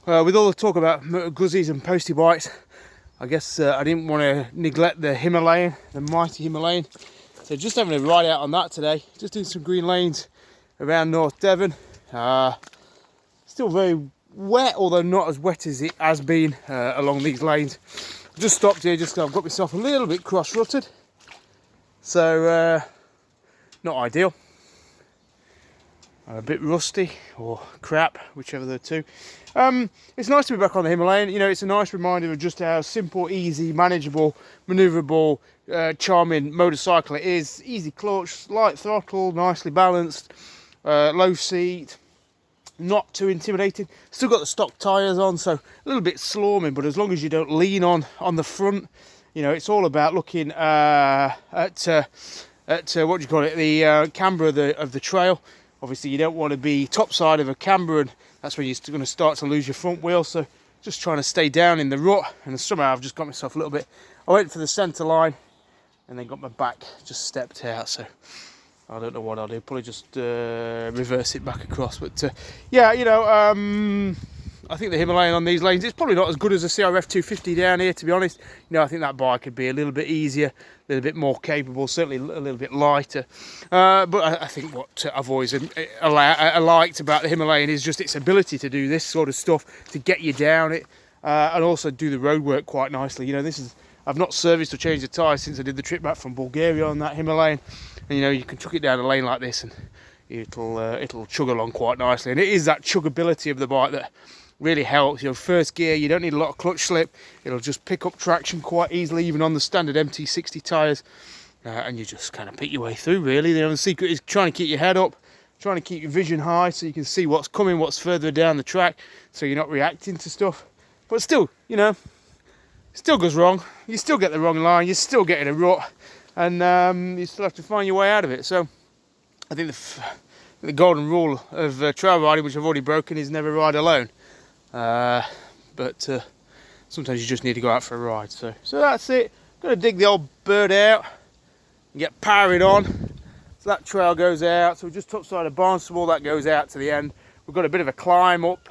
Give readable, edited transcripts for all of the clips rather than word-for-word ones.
With all the talk about guzzies and postie bikes, I guess I didn't want to neglect the Himalayan, the mighty Himalayan. So just having a ride out on that today, just doing some green lanes around North Devon. Still very wet, although not as wet as it has been along these lanes. Just stopped here just because I've got myself a little bit cross-rutted. So not ideal. A bit rusty or crap, whichever the two. It's nice to be back on the Himalayan. You know, it's a nice reminder of just how simple, easy, manageable, manoeuvrable, charming motorcycle it is. Easy clutch, light throttle, nicely balanced, low seat, not too intimidating. Still got the stock tyres on, so a little bit slorming, but as long as you don't lean on the front, you know, it's all about looking at what do you call it, the camber of the trail. Obviously, you don't want to be top side of a camber, and that's when you're going to start to lose your front wheel. So just trying to stay down in the rut, and somehow I've just got myself a little bit. I went for the centre line and then got my back just stepped out. So I don't know what I'll do. Probably just reverse it back across. But yeah, you know, I think the Himalayan on these lanes, it's probably not as good as a CRF 250 down here, to be honest. You know, I think that bike could be a little bit easier, a little bit more capable, certainly a little bit lighter. But I think what I've always liked about the Himalayan is just its ability to do this sort of stuff, to get you down it, and also do the road work quite nicely. You know, I've not serviced or changed the tyres since I did the trip back from Bulgaria on that Himalayan. And you know, you can chuck it down a lane like this and it'll chug along quite nicely. And it is that chuggability of the bike that really helps. You know, first gear, you don't need a lot of clutch slip. It'll just pick up traction quite easily, even on the standard MT60 tyres. And you just kind of pick your way through, really. The secret is trying to keep your head up, trying to keep your vision high so you can see what's coming, what's further down the track, so you're not reacting to stuff. But still, you know, still goes wrong. You still get the wrong line, you still get in a rut, and you still have to find your way out of it. So I think the golden rule of trail riding, which I've already broken, is never ride alone. But sometimes you just need to go out for a ride. So that's it. Gonna dig the old bird out and get powering on. So that trail goes out. So we just topside of Barnstable, that goes out to the end. We've got a bit of a climb up,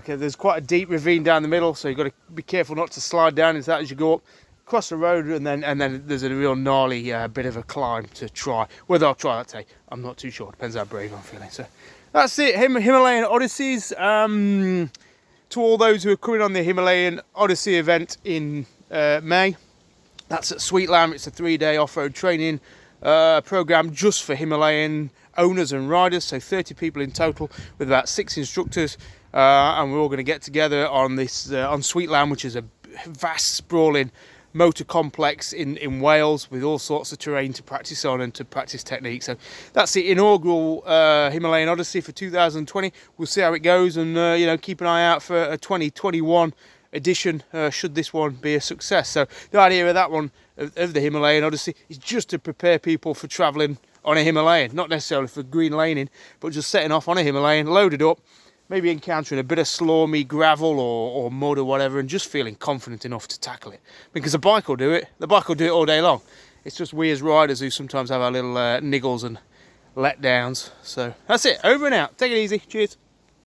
there's quite a deep ravine down the middle, so you've got to be careful not to slide down into that as you go up. Cross the road, and then there's a real gnarly bit of a climb to try. Whether I'll try that day, I'm not too sure. Depends how brave I'm feeling. So that's it. Himalayan Odysseys. To all those who are coming on the Himalayan Odyssey event in May, that's at Sweetland. It's a 3-day off-road training program just for Himalayan owners and riders. So 30 people in total, with about 6 instructors, and we're all going to get together on this on Sweetland, which is a vast, sprawling motor complex in Wales, with all sorts of terrain to practice on and to practice technique. So that's the inaugural Himalayan Odyssey for 2020. We'll see how it goes, and you know, keep an eye out for a 2021 edition should this one be a success. So the idea of that one, of the Himalayan Odyssey, is just to prepare people for travelling on a Himalayan, not necessarily for green laning, but just setting off on a Himalayan, loaded up, maybe encountering a bit of slormy gravel or mud or whatever, and just feeling confident enough to tackle it. Because the bike will do it. The bike will do it all day long. It's just we as riders who sometimes have our little niggles and letdowns. So that's it. Over and out. Take it easy. Cheers.